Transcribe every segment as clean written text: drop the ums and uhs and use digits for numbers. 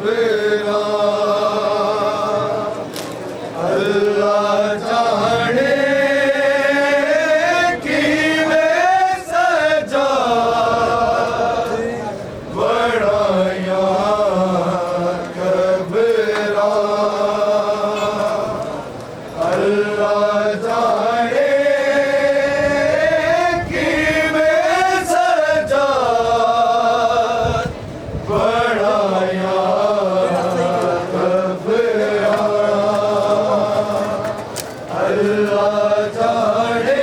घबरा अल्लाह जाने कि मैं सजा बड़ा यार घबरा अल्लाह जाने कि मैं सजा बड़ा यार घबरा अल्लाह जाने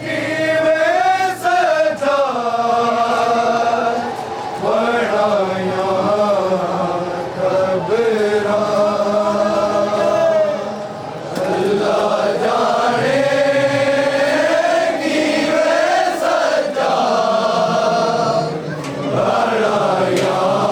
कि मैं सजा बड़ा यार घबरा अल्लाह जाने कि मैं सजा बड़ा यार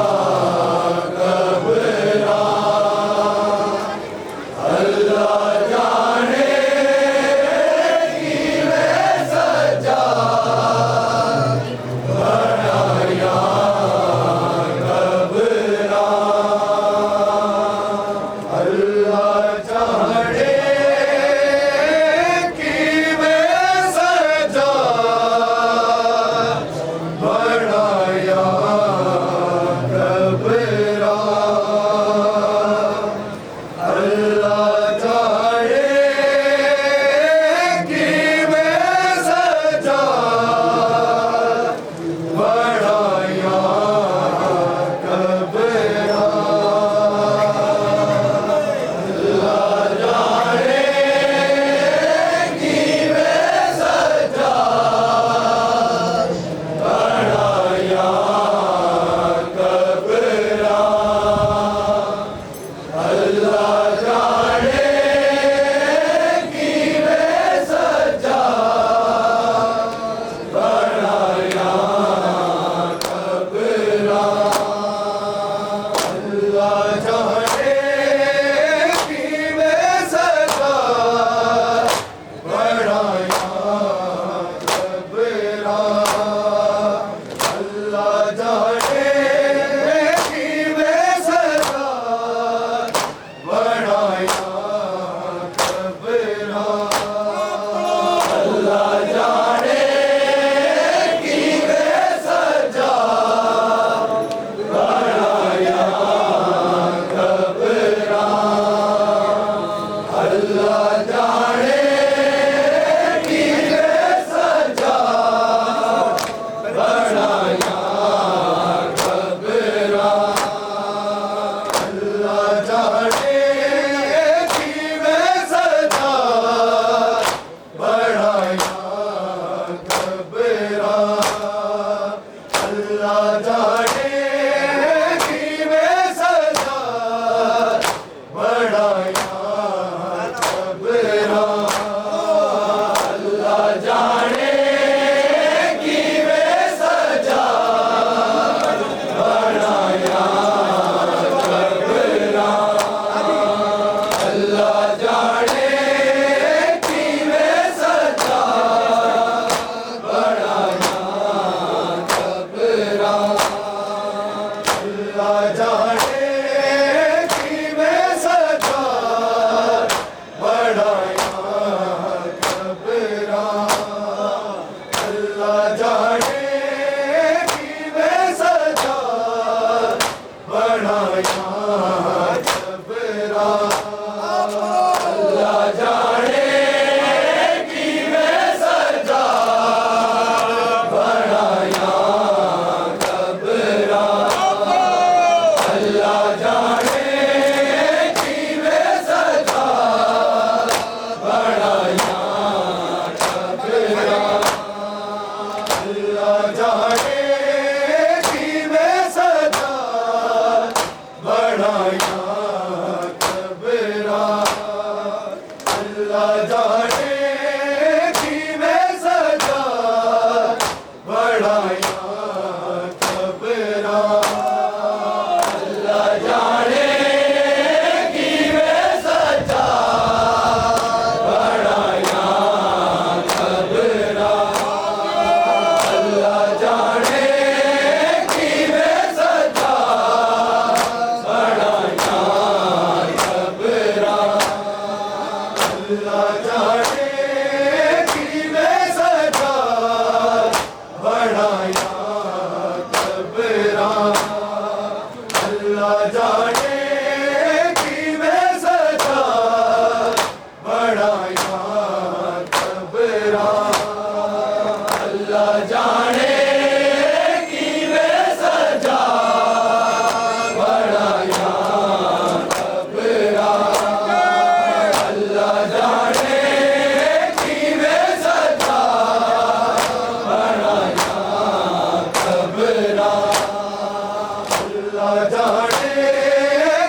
जाने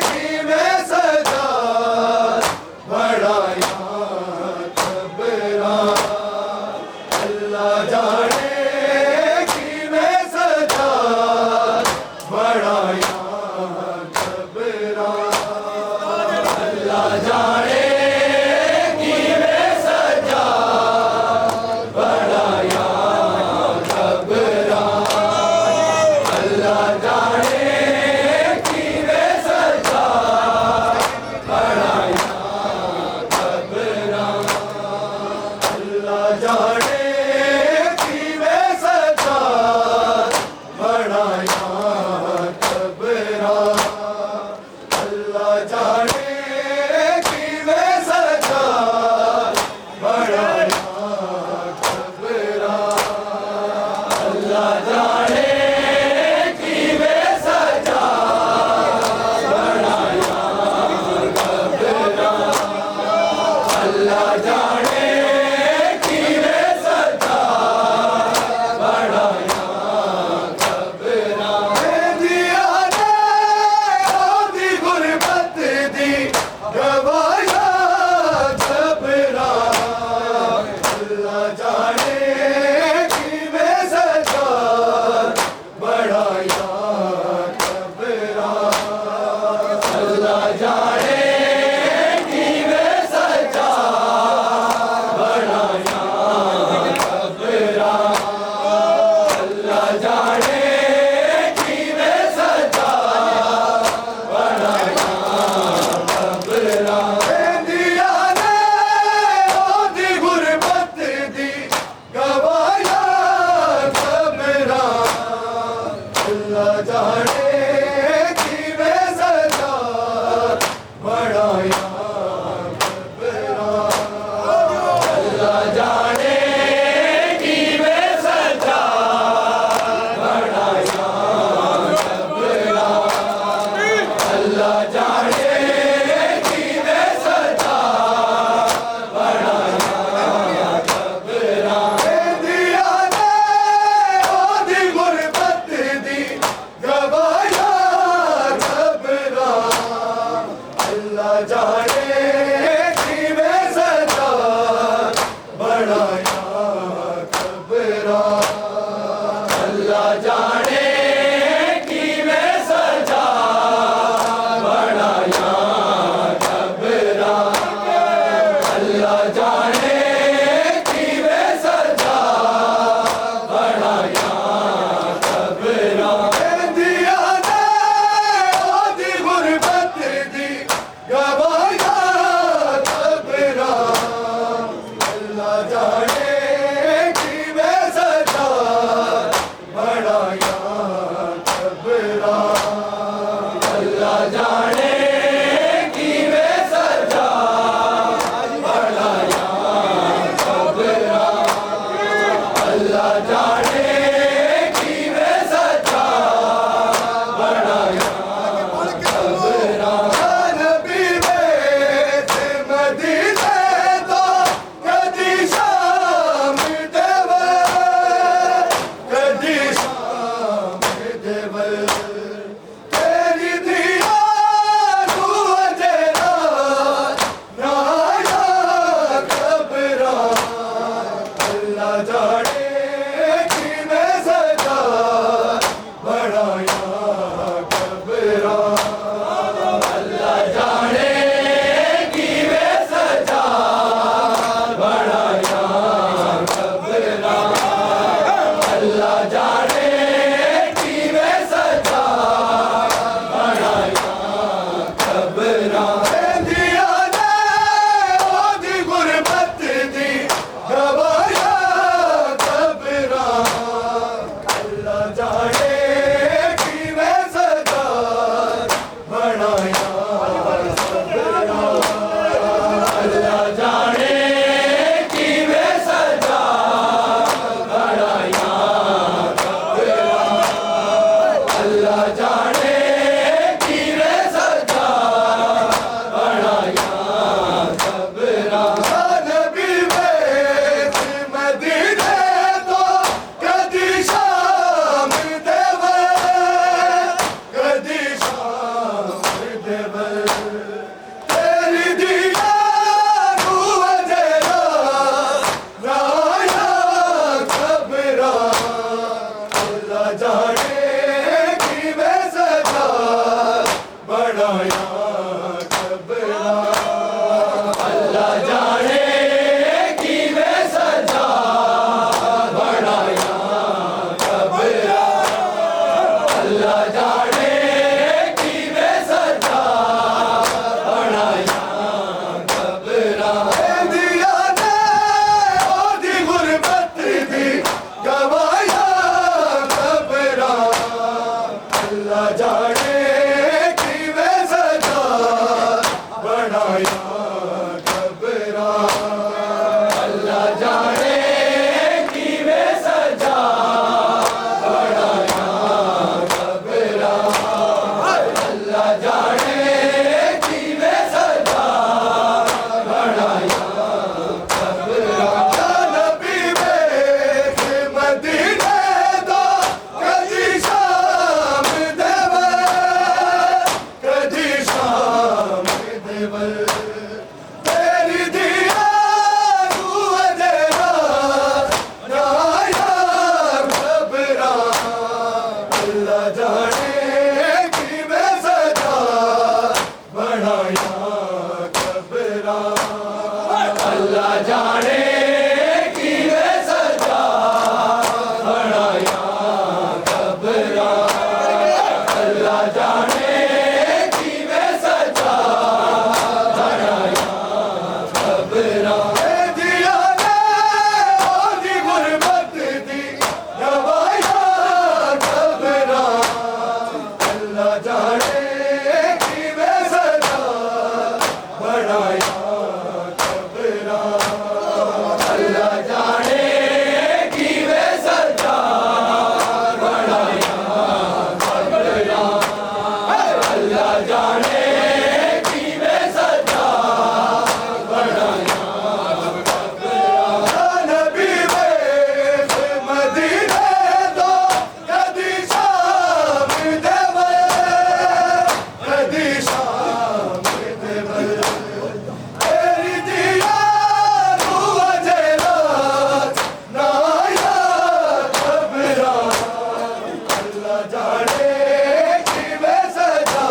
कि मैं सजा बढ़ाया घबरा अल्लाह जाने कि मैं सजा बढ़ाया घबरा अल्लाह जाने कि मैं सजा बढ़ाया घबरा अल्लाह जाने अल्लाह जाने कि वे सजा बनाया कबरा अल्लाह जाने कि वे सजा बनाया कबरा अल्लाह जाने कि वे सजा बनाया कबरा नबी में मदीने दो कदी शाम देवर कदी शाम देवर तेरी दिया अल्लाह जाने कि मैं सजा बनाया कबरा अल्लाह जाने कि मैं सजा बनाया कबरा अल्लाह जाने कि मैं सजा बनाया कबरा दिया ने ओदी गुरबत दी गवाया कबरा अल्लाह जाने कि मैं सजा बनाया कबरा अल्लाह जाने कि मैं सजा बनाया कबरा अल्लाह जाने कि मैं सजा बनाया कबरा नबी में मदीने दो कदी शाम देवर कदी शाम देवर तेरी दिया नाया कबरा अल्लाह जाने कि वे सजा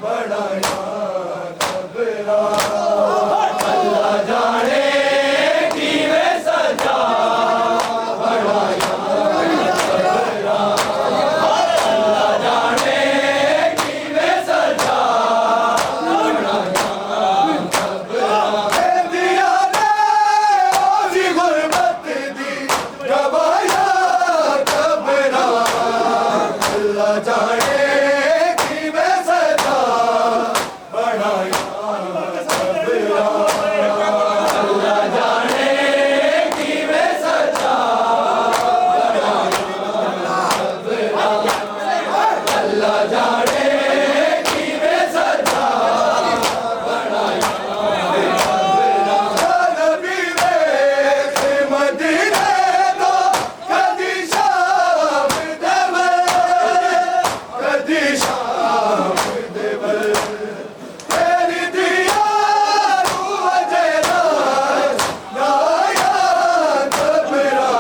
बनाया कबरा अल्लाह जाने कि वे सजा बनाया कबरा अल्लाह जाने कि वे सजा बनाया कबरा दिया ने ओदी गुरबत दी गवाया कबरा अल्लाह जाने कि मैं सजा बनाया कबरा अल्लाह जाने कि मैं सजा बनाया कबरा अल्लाह जाने कि मैं सजा बनाया कबरा नबी में मदीने दो कदी शाम देवर कदी शाम देवर तेरी दिया नाया कबरा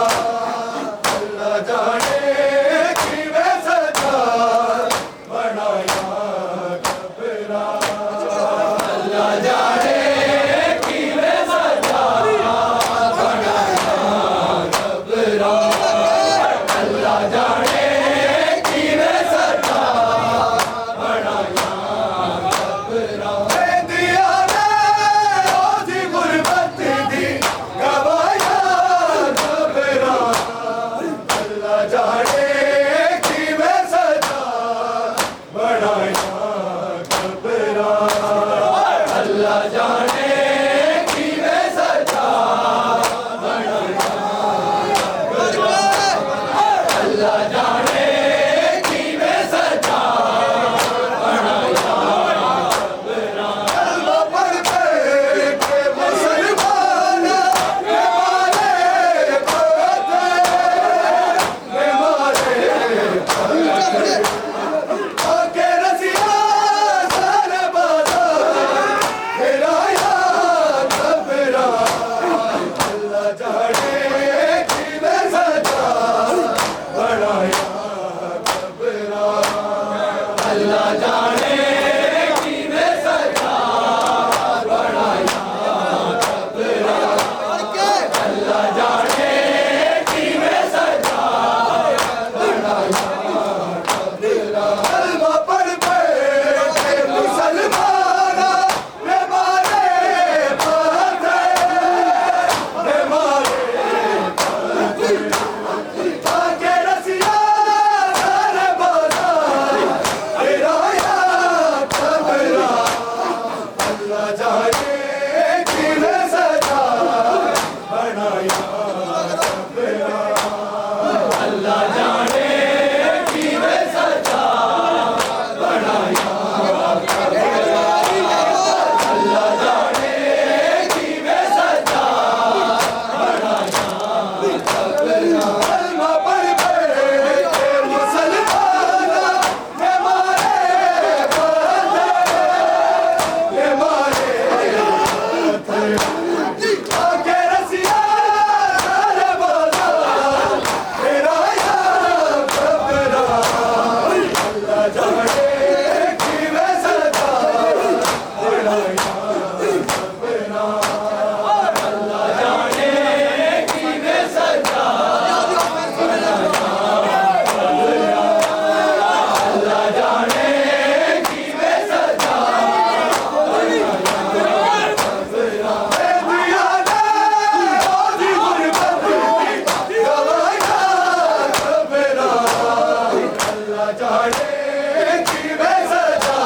अल्लाह जाने कि मैं सजा बनाया कबरा अल्लाह जाने कि मैं सजा बनाया कबरा अल्लाह जाने कि मैं सजा बनाया कबरा दिया ने ओदी गुरबत दी गवाया कबरा अल्लाह जाने कि मैं सजा बनाया कबरा अल्लाह जाने कि मैं सजा बनाया कबरा अल्लाह जाने कि मैं सजा बनाया कबरा कलमा पढ़ के मुसलमान मारे आके रसिया सारे बाजार गिराया कबरा अल्लाह जाने कि मैं सजा बनाया कबरा अल्लाह जाने कि मैं सजा बनाया कबरा अल्लाह जाने कि मैं सजा बनाया कबरा कलमा पढ़ के मुसलमान मारे आके रसिया सारे बाजार किवें सजा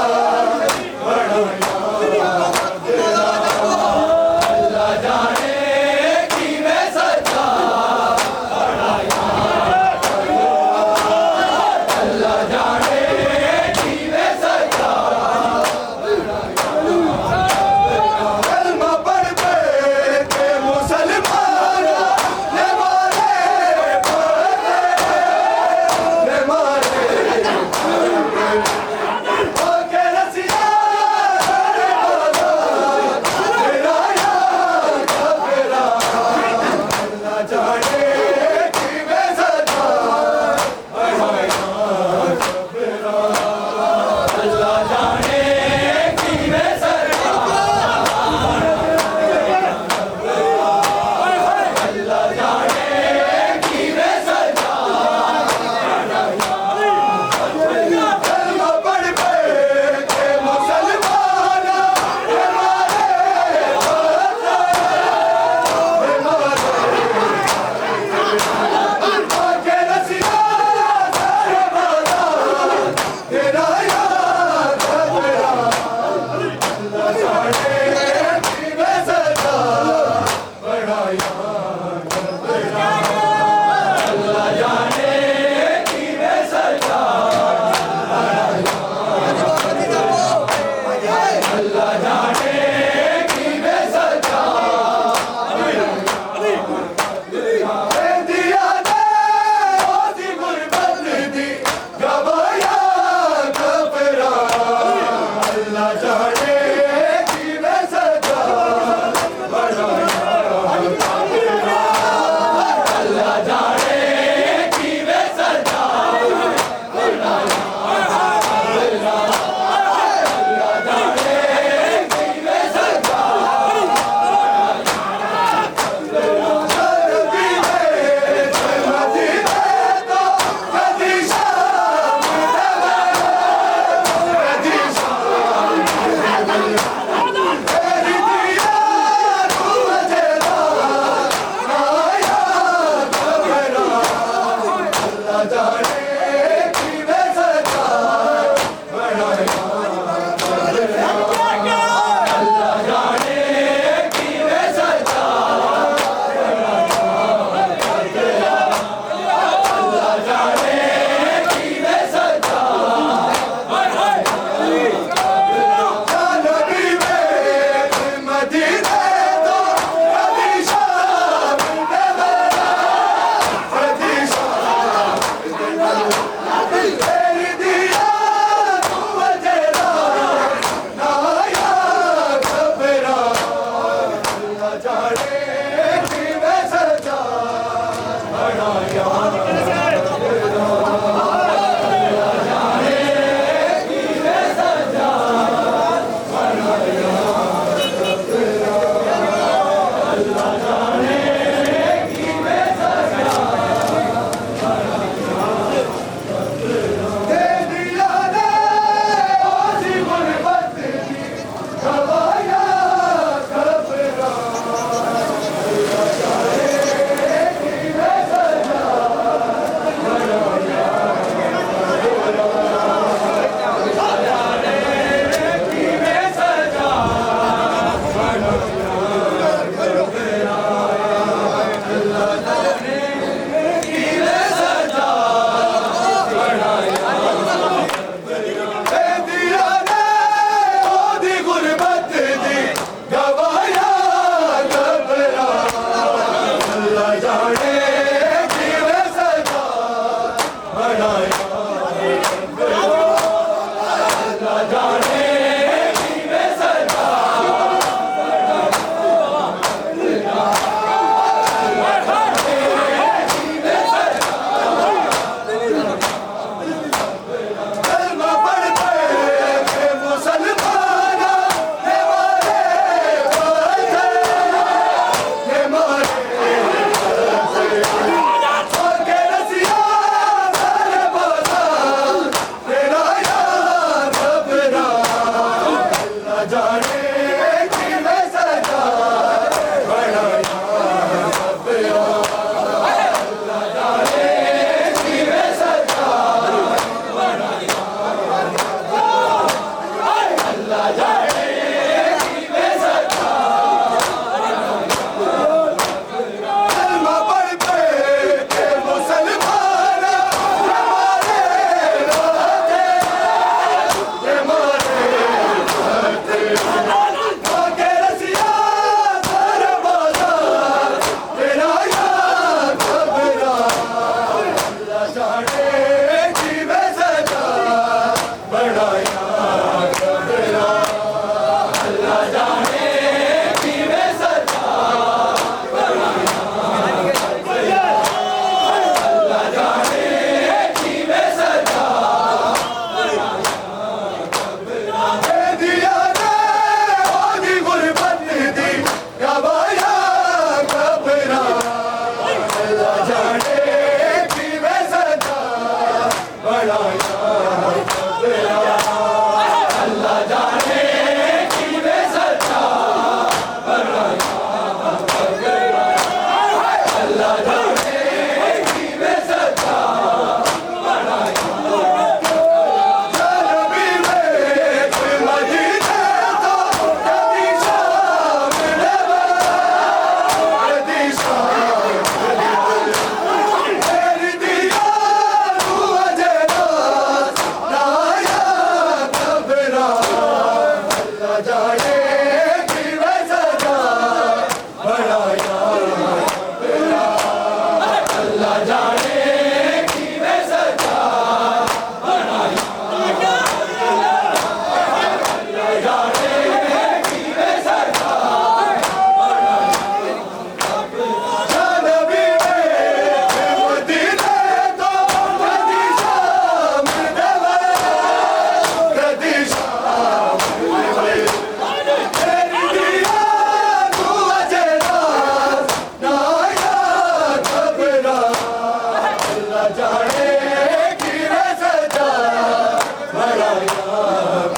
बनाया अल्लाह जाने किवें सजा बनाया अल्लाह जाने किवें सजा कलमा पढ़ पढ़ के मुसलमान ने मारे ने मारे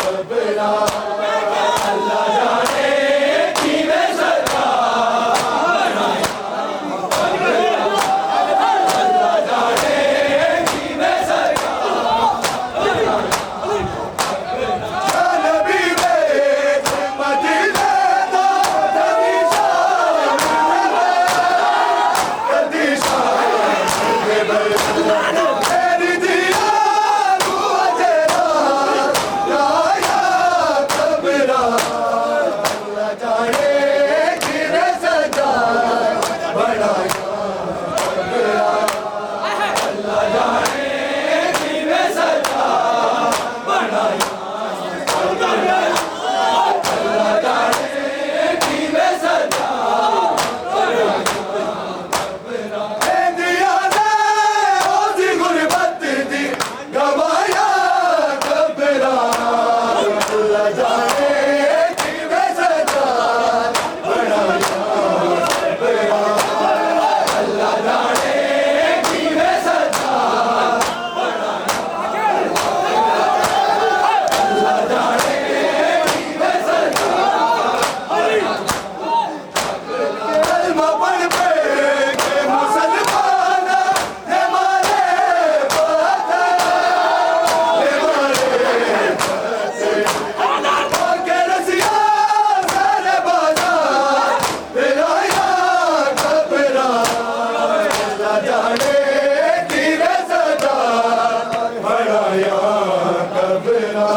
कबरा अल्लाह जाने किवे सजा बनाया कबरा अल्लाह जाने किवे सजा बनाया या नबी वेद मदीने दा कदी शान कदी शान तेरी दिया तू अजरा लाया कबरा अल्लाह जाने किवे सजा बनाया कबरा अल्लाह जाने किवे सजा बनाया अल्लाह जाने किवे सजा इंदिया ने ओदी गुरबत दी गवाया कबरा अल्लाह जाने किवे सजा बनाया कबरा अल्लाह जाने किवे सजा बनाया अल्लाह जाने किवे सजा कलमा पढ़ पढ़ के मुसलमान है मारे पते है मारे पते के रसिया सारे बाजार बिलाया कबरा अल्लाह जाने किवे सजा बनाया कबरा